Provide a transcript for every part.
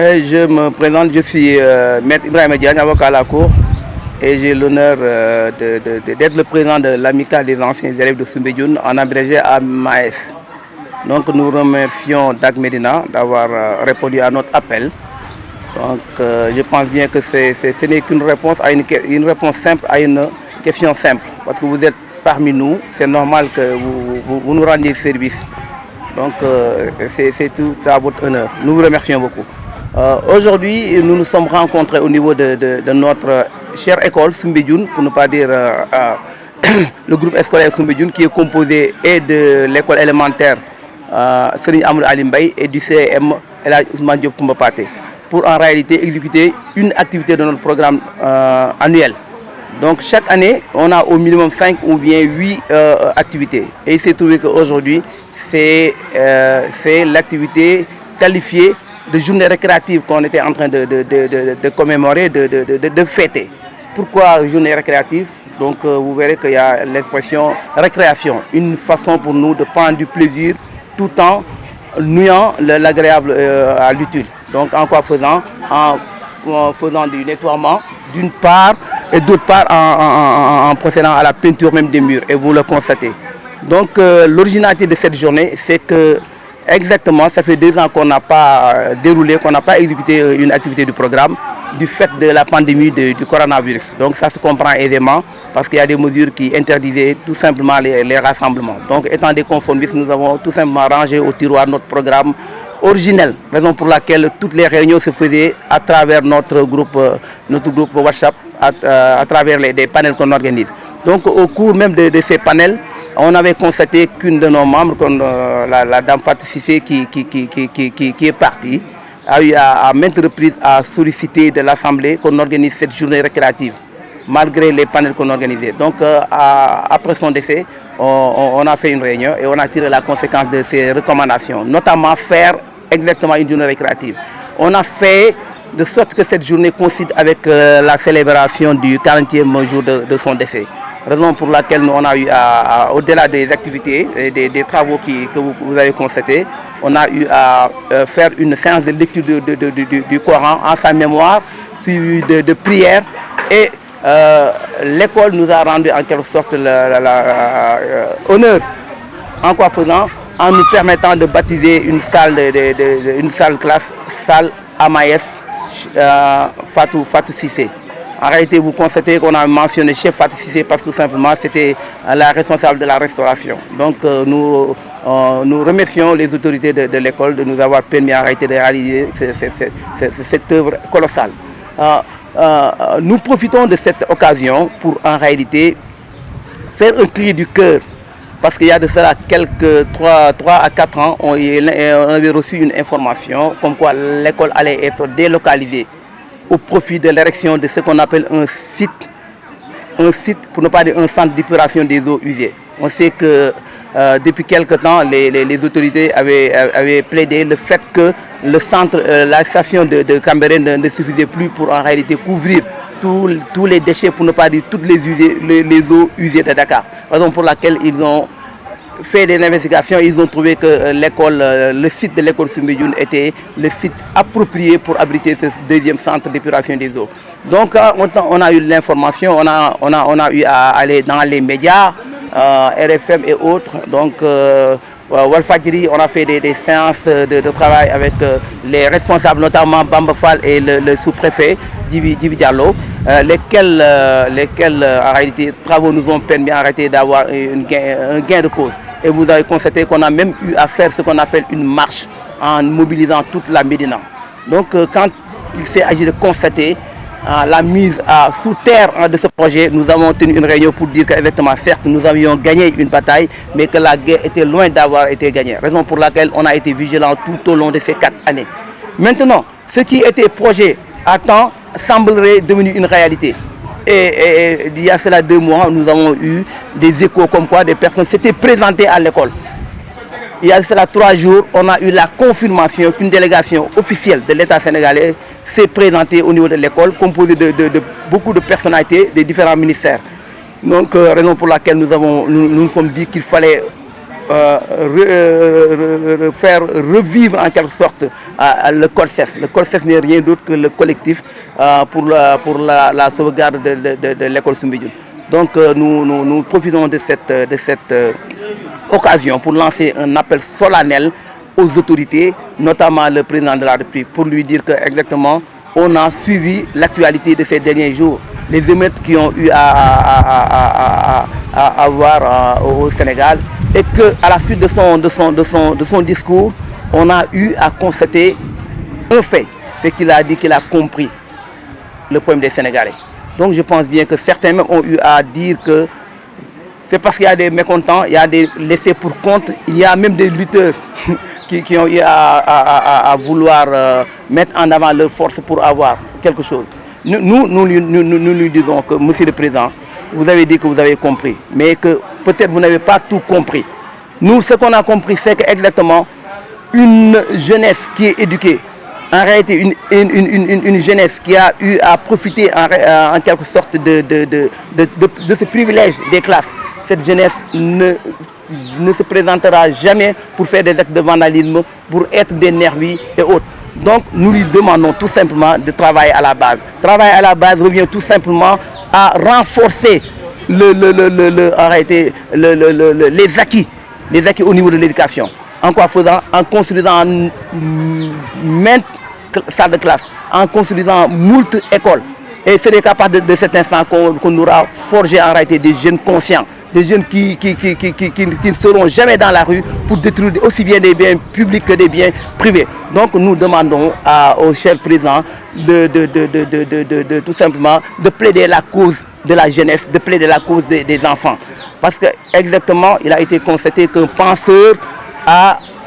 Je me présente, je suis Maître Ibrahim Diagne, avocat à la Cour, et j'ai l'honneur d'être le président de l'amicale des anciens élèves de Soumbédioune, en abrégé AMAS. Donc nous remercions Dag Medina d'avoir répondu à notre appel. Donc je pense bien que ce n'est qu'une réponse à une réponse simple à une question simple. Parce que vous êtes parmi nous, c'est normal que vous nous rendiez service. Donc c'est tout à votre honneur. Nous vous remercions beaucoup. Aujourd'hui, nous nous sommes rencontrés au niveau de notre chère école Soumbédioune, pour ne pas dire le groupe scolaire Soumbédioune, qui est composé et de l'école élémentaire Serigne Amadou Ali Mbaye et du CM El Hadji Ousmane Diop Koumba Paté, pour en réalité exécuter une activité de notre programme annuel. Donc chaque année, on a au minimum 5 ou bien 8 activités. Et il s'est trouvé qu'aujourd'hui, c'est l'activité qualifiée de journée récréative qu'on était en train de commémorer, de fêter. Pourquoi journée récréative? Donc vous verrez qu'il y a l'expression récréation, une façon pour nous de prendre du plaisir tout en nouant l'agréable à l'utile. Donc en quoi faisant? En faisant du nettoiement d'une part et d'autre part en procédant à la peinture même des murs, et vous le constatez. Donc l'originalité de cette journée, c'est que exactement, ça fait 2 ans qu'on n'a pas déroulé, qu'on n'a pas exécuté une activité du programme du fait de la pandémie du coronavirus. Donc ça se comprend aisément parce qu'il y a des mesures qui interdisaient tout simplement les rassemblements. Donc étant des conformistes, nous avons tout simplement rangé au tiroir notre programme originel, raison pour laquelle toutes les réunions se faisaient à travers notre groupe WhatsApp, à travers des panels qu'on organise. Donc au cours même de ces panels, on avait constaté qu'une de nos membres, la dame Fatou Cissé qui est partie, a eu à maintes reprises à solliciter de l'Assemblée qu'on organise cette journée récréative, malgré les panels qu'on organisait. Donc après son décès, on a fait une réunion et on a tiré la conséquence de ces recommandations, notamment faire exactement une journée récréative. On a fait de sorte que cette journée coïncide avec la célébration du 40e jour de son décès. Raison pour laquelle nous, on a eu, au-delà des activités et des travaux que vous avez constatés, on a eu à faire une séance de lecture du Coran en sa mémoire, suivie de prières. Et l'école nous a rendu en quelque sorte honneur. En quoi faisant? En nous permettant de baptiser une salle classe, salle AMAS Fatou Cissé. En réalité, vous constatez qu'on a mentionné chef Fatou Cissé parce que tout simplement c'était la responsable de la restauration. Donc nous remercions les autorités de l'école de nous avoir permis en réalité de réaliser cette œuvre colossale. Nous profitons de cette occasion pour en réalité faire un cri du cœur. Parce qu'il y a de cela quelques 3 à 4 ans, on avait reçu une information comme quoi l'école allait être délocalisée au profit de l'érection de ce qu'on appelle un site, pour ne pas dire un centre d'épuration des eaux usées. On sait que depuis quelque temps, les autorités avaient plaidé le fait que le centre, la station de Cambérène ne suffisait plus pour en réalité couvrir tous les déchets, pour ne pas dire toutes les eaux usées de Dakar. Raison pour laquelle ils ont fait des investigations, ils ont trouvé que le site de l'école Soumbédioune était le site approprié pour abriter ce 2e centre d'épuration des eaux. Donc on a eu l'information, on a eu à aller dans les médias, RFM et autres. Donc Walfadjri, on a fait des séances de travail avec les responsables, notamment Bamba Fall et le sous-préfet Djibi Diallo, lesquels en réalité travaux nous ont permis en réalité d'avoir un gain de cause. Et vous avez constaté qu'on a même eu à faire ce qu'on appelle une marche en mobilisant toute la Médina. Donc quand il s'est agi de constater la mise sous terre de ce projet, nous avons tenu une réunion pour dire qu'effectivement, certes, nous avions gagné une bataille, mais que la guerre était loin d'avoir été gagnée. Raison pour laquelle on a été vigilant tout au long de ces 4 années. Maintenant, ce qui était projet à temps semblerait devenu une réalité. Et il y a cela 2 mois, nous avons eu des échos comme quoi des personnes s'étaient présentées à l'école. Il y a cela 3 jours, on a eu la confirmation qu'une délégation officielle de l'État sénégalais s'est présentée au niveau de l'école, composée de beaucoup de personnalités des différents ministères. Donc, raison pour laquelle nous nous sommes dit qu'il fallait faire revivre en quelque sorte le COLSES. Le COLSES n'est rien d'autre que le collectif pour la sauvegarde de l'école Soumbédioune. Donc nous profitons de cette occasion pour lancer un appel solennel aux autorités, notamment le président de la République, pour lui dire que exactement on a suivi l'actualité de ces derniers jours, les émeutes qui ont eu à avoir au Sénégal, et qu'à la suite de son discours, on a eu à constater un fait, c'est qu'il a dit qu'il a compris le problème des Sénégalais. Donc je pense bien que certains même ont eu à dire que c'est parce qu'il y a des mécontents, il y a des laissés pour compte, il y a même des lutteurs qui ont eu à vouloir mettre en avant leur force pour avoir quelque chose. Nous lui disons que, Monsieur le Président, vous avez dit que vous avez compris, mais que peut-être vous n'avez pas tout compris. Nous, ce qu'on a compris, c'est qu'exactement une jeunesse qui est éduquée, en réalité une jeunesse qui a eu à profiter en quelque sorte de ce privilège des classes, cette jeunesse ne se présentera jamais pour faire des actes de vandalisme, pour être des nervis et autres. Donc nous lui demandons tout simplement de travailler à la base. Travailler à la base revient tout simplement à renforcer les acquis au niveau de l'éducation. En quoi faisant? En construisant maintes salles de classe, en construisant moult écoles. Et ce n'est qu'à partir de cet instant qu'on aura forgé en réalité des jeunes conscients, des jeunes qui ne seront jamais dans la rue pour détruire aussi bien des biens publics que des biens privés. Donc nous demandons au cher président de tout simplement de plaider la cause de la jeunesse, de plaider la cause des enfants. Parce que exactement, il a été constaté qu'un penseur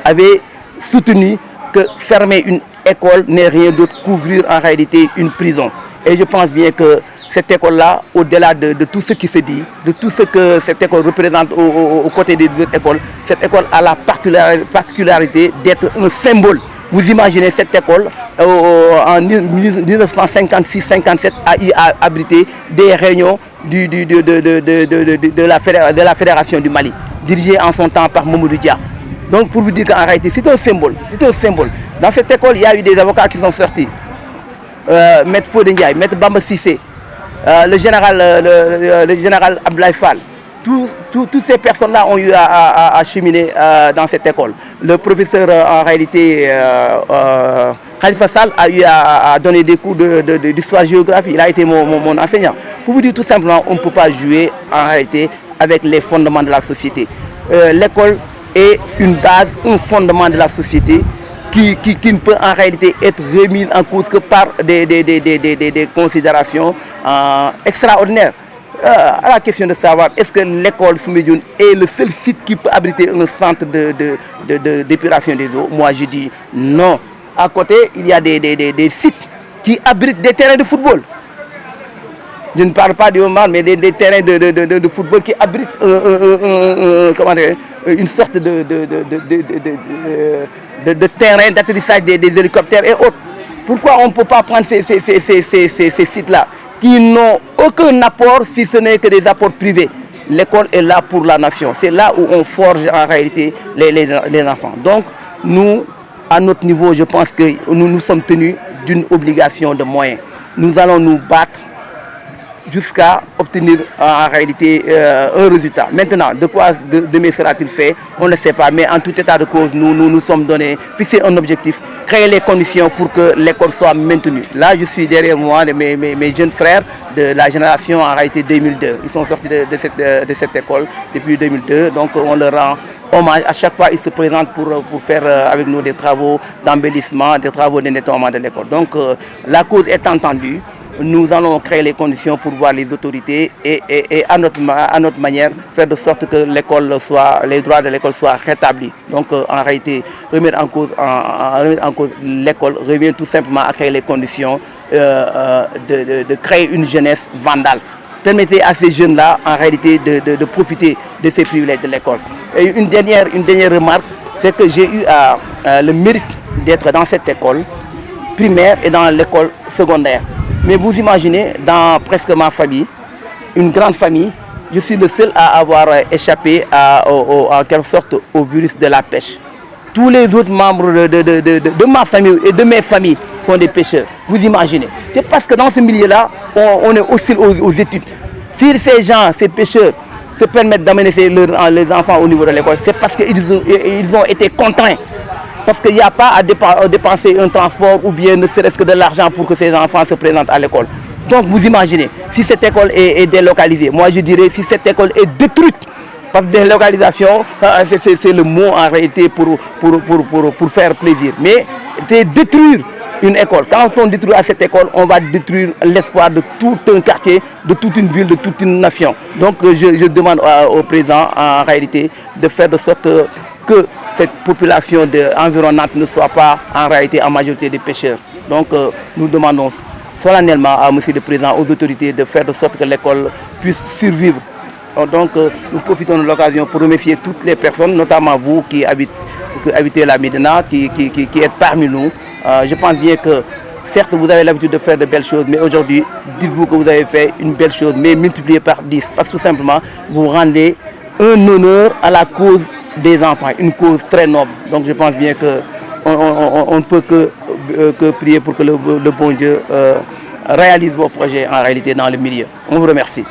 avait soutenu que fermer une école n'est rien d'autre qu'ouvrir en réalité une prison. Et je pense bien que cette école-là, au-delà de tout ce qui se dit, de tout ce que cette école représente aux côtés des autres écoles, cette école a la particularité d'être un symbole. Vous imaginez cette école, en 1956-57, a abrité des réunions de la Fédération du Mali, dirigée en son temps par Mamadou Dia. Donc pour vous dire qu'en réalité, c'est un symbole. C'est un symbole. Dans cette école, il y a eu des avocats qui sont sortis. Maître Fodé Ndiaye, Maître Bamba Cissé, le général Abdoulaye Fall. Toutes ces personnes-là ont eu à cheminer dans cette école. Le professeur, en réalité, Khalifa Sall, a eu à donner des cours d'histoire-géographie. Il a été mon enseignant. Pour vous dire tout simplement, on ne peut pas jouer en réalité avec les fondements de la société. L'école est une base, un fondement de la société qui ne peut en réalité être remise en cause que par des considérations extraordinaires. À la question de savoir est-ce que l'école Soumbédioune est le seul site qui peut abriter un centre d'épuration des eaux, moi je dis non. À côté, il y a des sites qui abritent des terrains de football. Je ne parle pas du moment, mais des terrains de football qui abritent une sorte de terrain d'atterrissage des hélicoptères et autres. Pourquoi on ne peut pas prendre ces sites-là qui n'ont aucun apport si ce n'est que des apports privés? L'école est là pour la nation. C'est là où on forge en réalité les enfants. Donc nous, à notre niveau, je pense que nous sommes tenus d'une obligation de moyens. Nous allons nous battre jusqu'à obtenir en réalité un résultat. Maintenant, de quoi demain sera-t-il fait? On ne le sait pas, mais en tout état de cause, nous sommes donnés, fixer un objectif, créer les conditions pour que l'école soit maintenue. Là, je suis derrière moi, mes jeunes frères de la génération en réalité 2002. Ils sont sortis de cette école depuis 2002, donc on leur rend hommage. À chaque fois, ils se présentent pour faire avec nous des travaux d'embellissement, des travaux de nettoiement de l'école. Donc la cause est entendue. Nous allons créer les conditions pour voir les autorités et à notre manière faire de sorte que les droits de l'école soient rétablis. Donc en réalité, remettre en cause l'école revient tout simplement à créer les conditions de créer une jeunesse vandale. Permettez à ces jeunes-là en réalité de profiter de ces privilèges de l'école. Et une dernière remarque, c'est que j'ai eu le mérite d'être dans cette école primaire et dans l'école secondaire. Mais vous imaginez, dans presque ma famille, une grande famille, je suis le seul à avoir échappé en quelque sorte au virus de la pêche. Tous les autres membres de ma famille et de mes familles sont des pêcheurs. Vous imaginez. C'est parce que dans ce milieu-là, on est hostile aux études. Si ces gens, ces pêcheurs, se permettent d'amener les enfants au niveau de l'école, c'est parce qu'ils ont été contraints. Parce qu'il n'y a pas à dépenser un transport ou bien ne serait-ce que de l'argent pour que ces enfants se présentent à l'école. Donc vous imaginez, si cette école est délocalisée, moi je dirais si cette école est détruite, parce que délocalisation, c'est le mot en réalité pour faire plaisir. Mais c'est détruire une école. Quand on détruit cette école, on va détruire l'espoir de tout un quartier, de toute une ville, de toute une nation. Donc je demande au président en réalité de faire de sorte que cette population environnante ne soit pas en réalité en majorité des pêcheurs. Donc nous demandons solennellement à M. le Président, aux autorités de faire de sorte que l'école puisse survivre. Donc nous profitons de l'occasion pour remercier toutes les personnes, notamment vous qui habitez la Médina, qui êtes parmi nous. Je pense bien que certes vous avez l'habitude de faire de belles choses, mais aujourd'hui, dites-vous que vous avez fait une belle chose, mais multipliée par 10. Parce que tout simplement, vous rendez un honneur à la cause des enfants, une cause très noble. Donc je pense bien qu'on ne peut que prier pour que le bon Dieu réalise vos projets en réalité dans le milieu. On vous remercie.